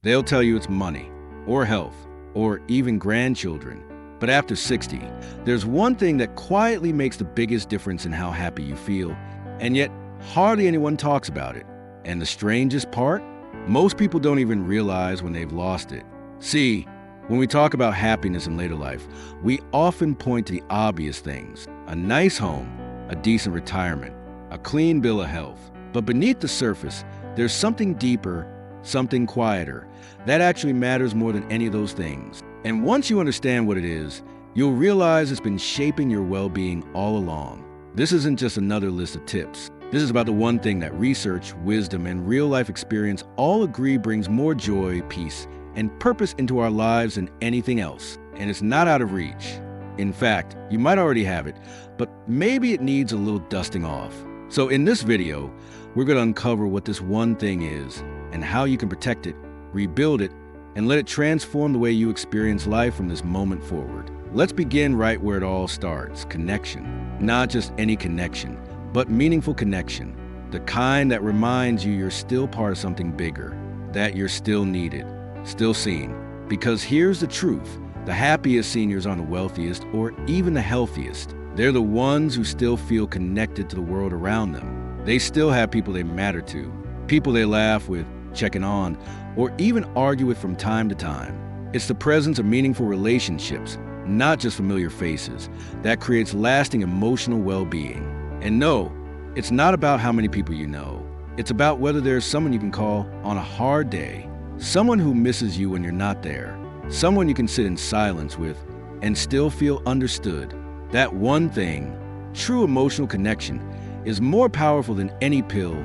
They'll tell you it's money, or health, or even grandchildren. But after 60, there's one thing that quietly makes the biggest difference in how happy you feel, and yet hardly anyone talks about it. And the strangest part? Most people don't even realize when they've lost it. See, when we talk about happiness in later life, we often point to the obvious things: a nice home, a decent retirement, a clean bill of health. But beneath the surface, there's something deeper, something quieter, that actually matters more than any of those things. And once you understand what it is, you'll realize it's been shaping your well-being all along. This isn't just another list of tips. This is about the one thing that research, wisdom, and real-life experience all agree brings more joy, peace, and purpose into our lives than anything else. And it's not out of reach. In fact, you might already have it, but maybe it needs a little dusting off. So in this video, we're going to uncover what this one thing is and how you can protect it, rebuild it, and let it transform the way you experience life from this moment forward. Let's begin right where it all starts: connection. Not just any connection, but meaningful connection. The kind that reminds you you're still part of something bigger, that you're still needed, still seen. Because here's the truth: the happiest seniors aren't the wealthiest or even the healthiest. They're the ones who still feel connected to the world around them. They still have people they matter to, people they laugh with, checking on, or even argue with from time to time. It's the presence of meaningful relationships, not just familiar faces, that creates lasting emotional well-being. And no, it's not about how many people you know. It's about whether there's someone you can call on a hard day, someone who misses you when you're not there, someone you can sit in silence with and still feel understood. That one thing, true emotional connection, is more powerful than any pill,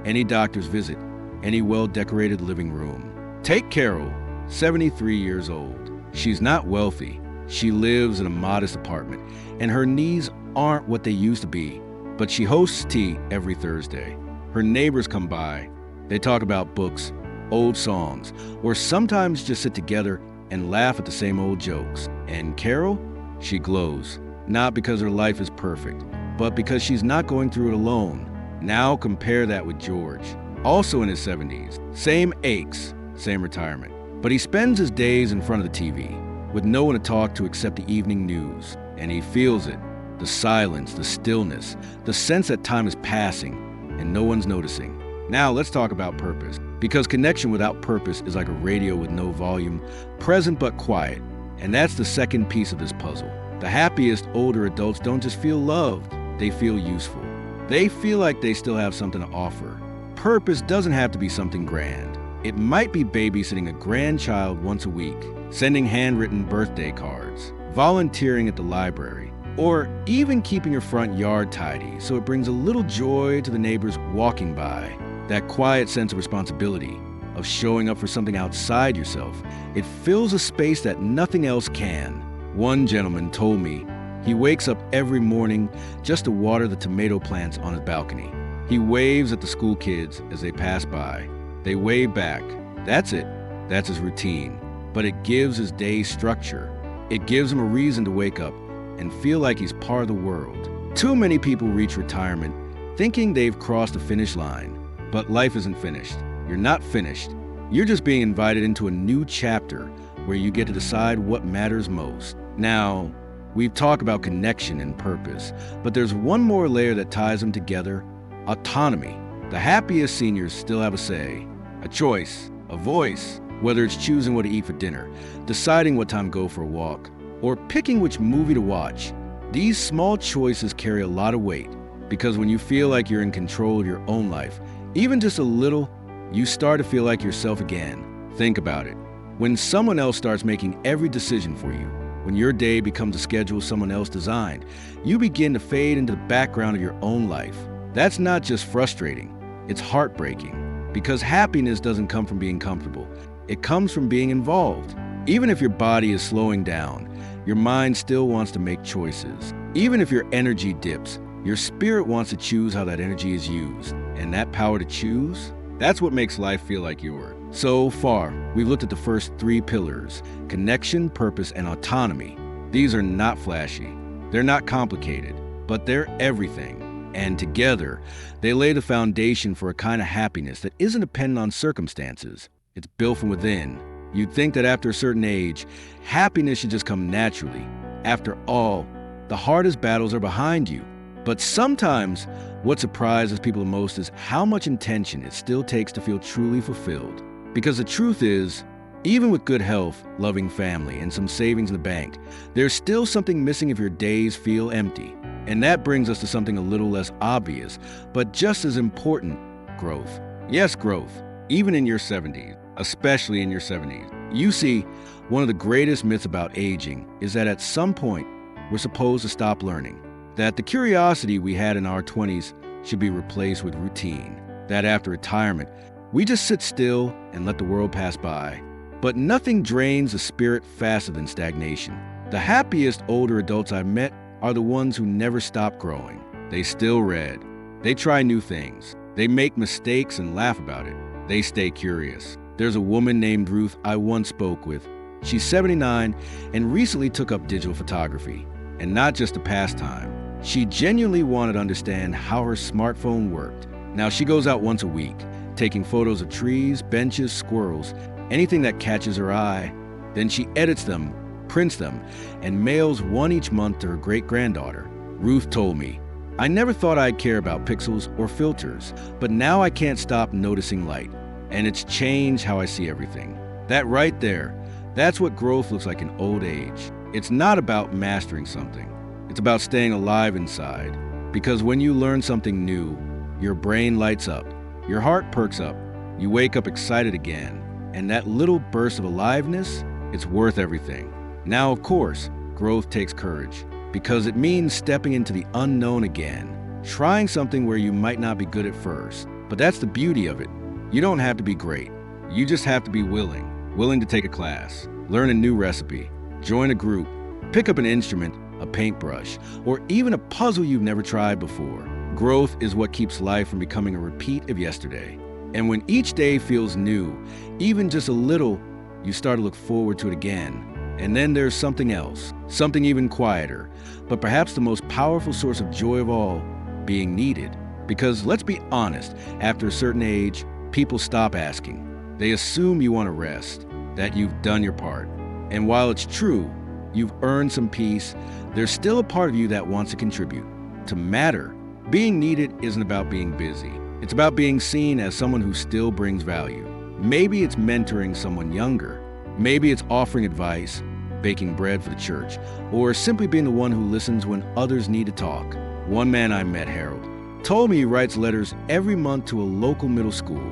any doctor's visit, any well-decorated living room. Take Carol, 73 years old. She's not wealthy. She lives in a modest apartment, and her needs aren't what they used to be. But she hosts tea every Thursday. Her neighbors come by. They talk about books, old songs, or sometimes just sit together and laugh at the same old jokes. And Carol, she glows. Not because her life is perfect, but because she's not going through it alone. Now compare that with George, also in his 70s. Same aches, same retirement. But he spends his days in front of the TV, with no one to talk to except the evening news. And he feels it. The silence, the stillness, the sense that time is passing and no one's noticing. Now let's talk about purpose. Because connection without purpose is like a radio with no volume, present but quiet. And that's the second piece of this puzzle. The happiest older adults don't just feel loved, they feel useful. They feel like they still have something to offer. Purpose doesn't have to be something grand. It might be babysitting a grandchild once a week, sending handwritten birthday cards, volunteering at the library, or even keeping your front yard tidy so it brings a little joy to the neighbors walking by. That quiet sense of responsibility, of showing up for something outside yourself, it fills a space that nothing else can. One gentleman told me he wakes up every morning just to water the tomato plants on his balcony. He waves at the school kids as they pass by. They wave back. That's it. That's his routine. But it gives his day structure. It gives him a reason to wake up and feel like he's part of the world. Too many people reach retirement thinking they've crossed the finish line. But life isn't finished. You're not finished. You're just being invited into a new chapter where you get to decide what matters most. Now, we've talked about connection and purpose, but there's one more layer that ties them together: autonomy. The happiest seniors still have a say, a choice, a voice, whether it's choosing what to eat for dinner, deciding what time to go for a walk, or picking which movie to watch. These small choices carry a lot of weight, because when you feel like you're in control of your own life, even just a little, you start to feel like yourself again. Think about it. When someone else starts making every decision for you, when your day becomes a schedule someone else designed, you begin to fade into the background of your own life. That's not just frustrating, it's heartbreaking. Because happiness doesn't come from being comfortable. It comes from being involved. Even if your body is slowing down, your mind still wants to make choices. Even if your energy dips, your spirit wants to choose how that energy is used. And that power to choose, that's what makes life feel like yours. So far, we've looked at the first three pillars: connection, purpose, and autonomy. These are not flashy. They're not complicated, but they're everything. And together, they lay the foundation for a kind of happiness that isn't dependent on circumstances, It's built from within. You'd think that after a certain age, happiness should just come naturally. After all, the hardest battles are behind you. But sometimes, what surprises people the most is how much intention it still takes to feel truly fulfilled. Because the truth is, even with good health, loving family, and some savings in the bank, there's still something missing if your days feel empty. And that brings us to something a little less obvious, but just as important: growth. Yes, growth, even in your 70s, especially in your 70s. You see, one of the greatest myths about aging is that at some point, we're supposed to stop learning. That the curiosity we had in our 20s should be replaced with routine. That after retirement, we just sit still and let the world pass by. But nothing drains the spirit faster than stagnation. The happiest older adults I've met are the ones who never stop growing. They still read. They try new things. They make mistakes and laugh about it. They stay curious. There's a woman named Ruth I once spoke with. She's 79 and recently took up digital photography. And not just a pastime. She genuinely wanted to understand how her smartphone worked. Now she goes out once a week, taking photos of trees, benches, squirrels, anything that catches her eye. Then she edits them, prints them, and mails one each month to her great-granddaughter. Ruth told me, "I never thought I'd care about pixels or filters, but now I can't stop noticing light. And it's changed how I see everything." That right there, that's what growth looks like in old age. It's not about mastering something. It's about staying alive inside. Because when you learn something new, your brain lights up, your heart perks up, you wake up excited again. And that little burst of aliveness, it's worth everything. Now, of course, growth takes courage, because it means stepping into the unknown again, trying something where you might not be good at first. But that's the beauty of it. You don't have to be great. You just have to be willing to take a class, learn a new recipe, join a group, pick up an instrument, a paintbrush, or even a puzzle you've never tried before. Growth is what keeps life from becoming a repeat of yesterday. And when each day feels new, even just a little, you start to look forward to it again. And then there's something else, something even quieter, but perhaps the most powerful source of joy of all: being needed. Because let's be honest, after a certain age, people stop asking. They assume you want to rest, that you've done your part. And while it's true, you've earned some peace, there's still a part of you that wants to contribute, to matter. Being needed isn't about being busy. It's about being seen as someone who still brings value. Maybe it's mentoring someone younger. Maybe it's offering advice, baking bread for the church, or simply being the one who listens when others need to talk. One man I met, Harold, told me he writes letters every month to a local middle school.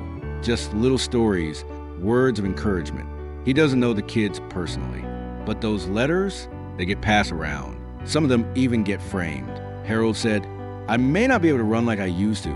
Just little stories, words of encouragement. He doesn't know the kids personally, but those letters, they get passed around. Some of them even get framed. Harold said, "I may not be able to run like I used to,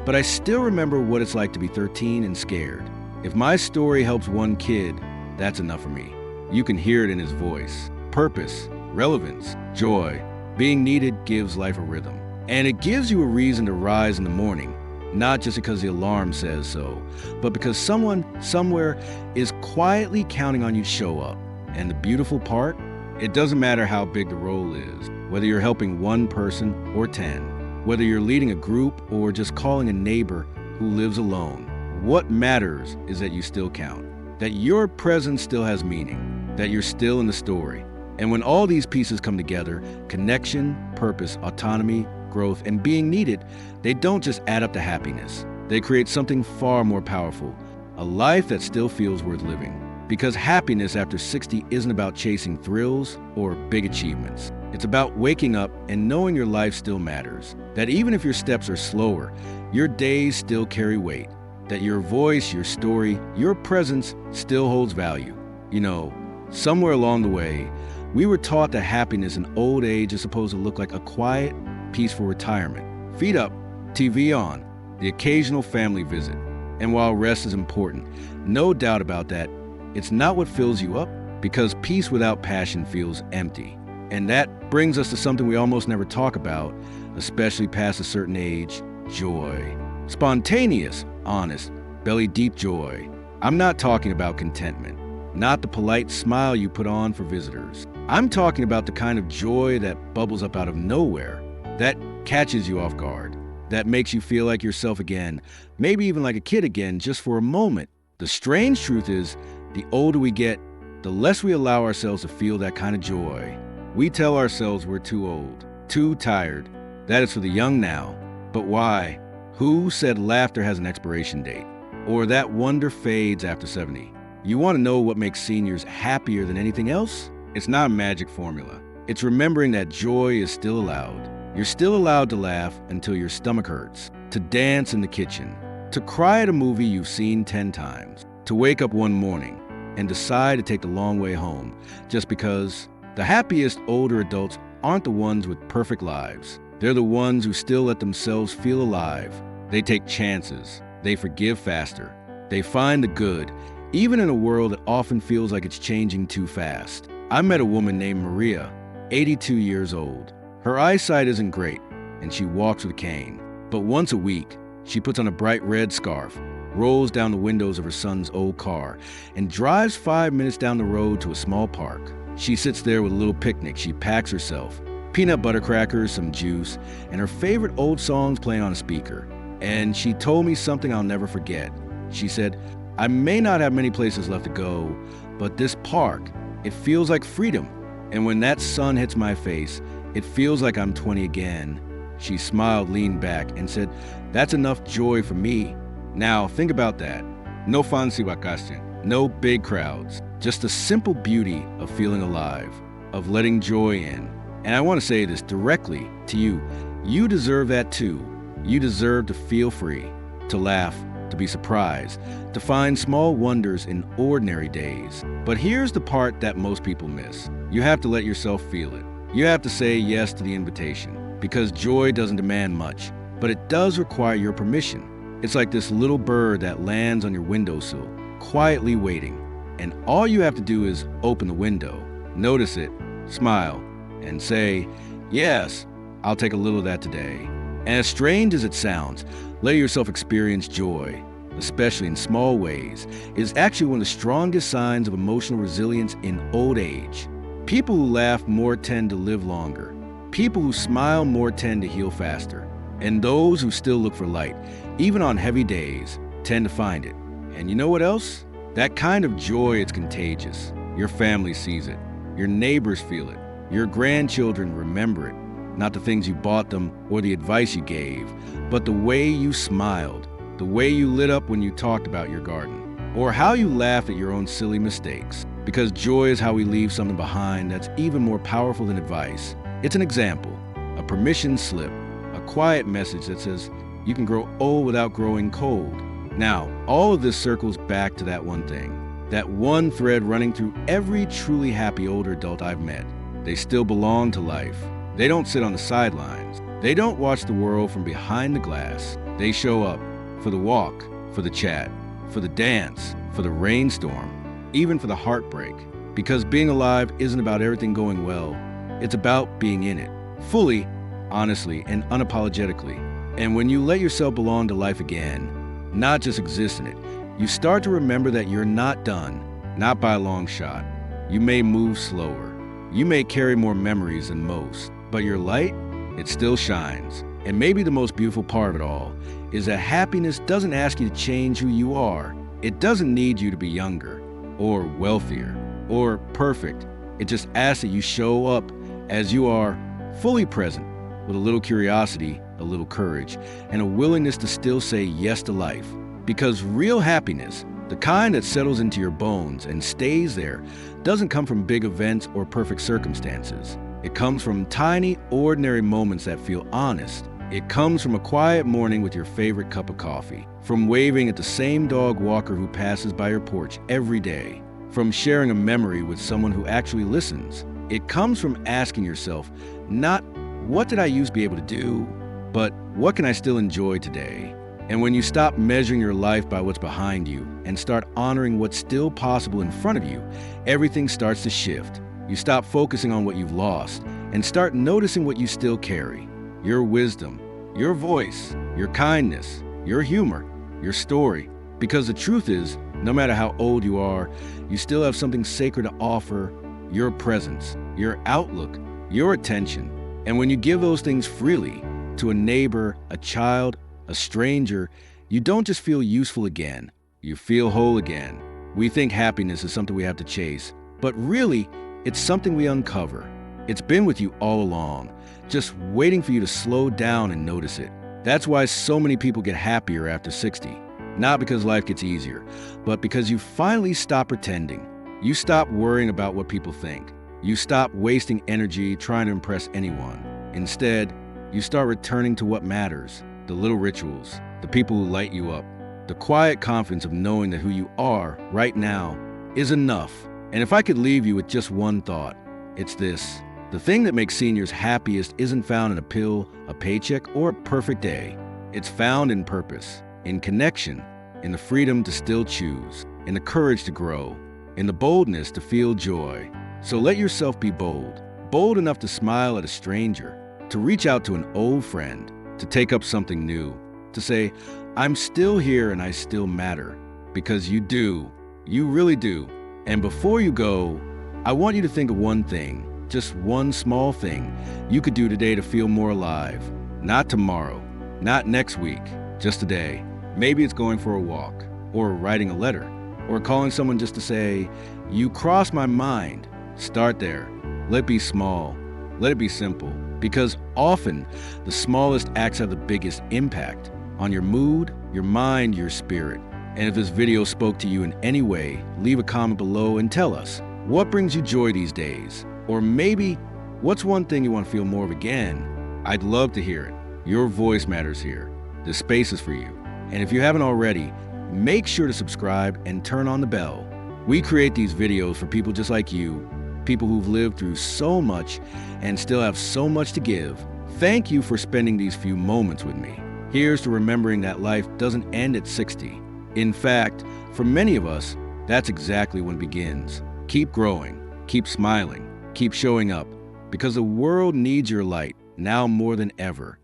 but I still remember what it's like to be 13 and scared. If my story helps one kid, that's enough for me." You can hear it in his voice. Purpose, relevance, joy. Being needed gives life a rhythm. And it gives you a reason to rise in the morning, not just because the alarm says so, but because someone, somewhere, is quietly counting on you to show up. And the beautiful part? It doesn't matter how big the role is, whether you're helping one person or 10, whether you're leading a group or just calling a neighbor who lives alone. What matters is that you still count, that your presence still has meaning, that you're still in the story. And when all these pieces come together, connection, purpose, autonomy, growth, and being needed, they don't just add up to happiness. They create something far more powerful, a life that still feels worth living. Because happiness after 60 isn't about chasing thrills or big achievements. It's about waking up and knowing your life still matters, that even if your steps are slower, your days still carry weight, that your voice, your story, your presence still holds value. You know, somewhere along the way, we were taught that happiness in old age is supposed to look like a quiet, peaceful retirement. Feet up, TV on, the occasional family visit. And while rest is important, no doubt about that, it's not what fills you up, because peace without passion feels empty. And that brings us to something we almost never talk about, especially past a certain age: joy. Spontaneous, honest, belly-deep joy. I'm not talking about contentment, not the polite smile you put on for visitors. I'm talking about the kind of joy that bubbles up out of nowhere, that catches you off guard, that makes you feel like yourself again, maybe even like a kid again just for a moment. The strange truth is, the older we get, the less we allow ourselves to feel that kind of joy. We tell ourselves we're too old, too tired, that it's for the young now. But why? Who said laughter has an expiration date? Or that wonder fades after 70? You want to know what makes seniors happier than anything else? It's not a magic formula. It's remembering that joy is still allowed. You're still allowed to laugh until your stomach hurts, to dance in the kitchen, to cry at a movie you've seen 10 times, to wake up one morning and decide to take the long way home, just because the happiest older adults aren't the ones with perfect lives. They're the ones who still let themselves feel alive. They take chances. They forgive faster. They find the good, even in a world that often feels like it's changing too fast. I met a woman named Maria, 82 years old. Her eyesight isn't great, and she walks with a cane. But once a week, she puts on a bright red scarf, rolls down the windows of her son's old car, and drives 5 minutes down the road to a small park. She sits there with a little picnic she packs herself, peanut butter crackers, some juice, and her favorite old songs playing on a speaker. And she told me something I'll never forget. She said, "I may not have many places left to go, but this park, it feels like freedom. And when that sun hits my face, it feels like I'm 20 again." She smiled, leaned back, and said, "That's enough joy for me." Now, think about that. No fancy vacation, no big crowds, just the simple beauty of feeling alive, of letting joy in. And I want to say this directly to you. You deserve that too. You deserve to feel free, to laugh, to be surprised, to find small wonders in ordinary days. But here's the part that most people miss. You have to let yourself feel it. You have to say yes to the invitation, because joy doesn't demand much, but it does require your permission. It's like this little bird that lands on your windowsill, quietly waiting. And all you have to do is open the window, notice it, smile, and say, "Yes, I'll take a little of that today." And as strange as it sounds, let yourself experience joy, especially in small ways, is actually one of the strongest signs of emotional resilience in old age. People who laugh more tend to live longer. People who smile more tend to heal faster. And those who still look for light, even on heavy days, tend to find it. And you know what else? That kind of joy, it's contagious. Your family sees it. Your neighbors feel it. Your grandchildren remember it. Not the things you bought them or the advice you gave, but the way you smiled, the way you lit up when you talked about your garden, or how you laughed at your own silly mistakes. Because joy is how we leave something behind that's even more powerful than advice. It's an example, a permission slip, a quiet message that says you can grow old without growing cold. Now, all of this circles back to that one thing, that one thread running through every truly happy older adult I've met. They still belong to life. They don't sit on the sidelines. They don't watch the world from behind the glass. They show up for the walk, for the chat, for the dance, for the rainstorm, even for the heartbreak. Because being alive isn't about everything going well. It's about being in it, fully, honestly, and unapologetically. And when you let yourself belong to life again, not just exist in it, you start to remember that you're not done, not by a long shot. You may move slower. You may carry more memories than most, but your light, it still shines. And maybe the most beautiful part of it all is that happiness doesn't ask you to change who you are. It doesn't need you to be younger, or wealthier, or perfect. It just asks that you show up as you are, fully present, with a little curiosity, a little courage, and a willingness to still say yes to life. Because real happiness, the kind that settles into your bones and stays there, doesn't come from big events or perfect circumstances. It comes from tiny, ordinary moments that feel honest. It comes from a quiet morning with your favorite cup of coffee, from waving at the same dog walker who passes by your porch every day, from sharing a memory with someone who actually listens. It comes from asking yourself, not what did I used to be able to do, but what can I still enjoy today? And when you stop measuring your life by what's behind you and start honoring what's still possible in front of you, everything starts to shift. You stop focusing on what you've lost and start noticing what you still carry. Your wisdom, your voice, your kindness, your humor, your story. Because the truth is, no matter how old you are, you still have something sacred to offer, your presence, your outlook, your attention. And when you give those things freely to a neighbor, a child, a stranger, you don't just feel useful again. You feel whole again. We think happiness is something we have to chase, but really, it's something we uncover. It's been with you all along, just waiting for you to slow down and notice it. That's why so many people get happier after 60. Not because life gets easier, but because you finally stop pretending. You stop worrying about what people think. You stop wasting energy trying to impress anyone. Instead, you start returning to what matters, the little rituals, the people who light you up, the quiet confidence of knowing that who you are right now is enough. And if I could leave you with just one thought, it's this. The thing that makes seniors happiest isn't found in a pill, a paycheck, or a perfect day. It's found in purpose, in connection, in the freedom to still choose, in the courage to grow, in the boldness to feel joy. So let yourself be bold, bold enough to smile at a stranger, to reach out to an old friend, to take up something new, to say, I'm still here and I still matter, because you do, you really do. And before you go, I want you to think of one thing, just one small thing you could do today to feel more alive. Not tomorrow, not next week, just today. Maybe it's going for a walk, or writing a letter, or calling someone just to say, you crossed my mind. Start there. Let it be small. Let it be simple. Because often, the smallest acts have the biggest impact on your mood, your mind, your spirit. And if this video spoke to you in any way, leave a comment below and tell us, what brings you joy these days? Or maybe, what's one thing you want to feel more of again? I'd love to hear it. Your voice matters here. This space is for you. And if you haven't already, make sure to subscribe and turn on the bell. We create these videos for people just like you, people who've lived through so much and still have so much to give. Thank you for spending these few moments with me. Here's to remembering that life doesn't end at 60. In fact, for many of us, that's exactly when it begins. Keep growing, keep smiling, keep showing up, because the world needs your light now more than ever.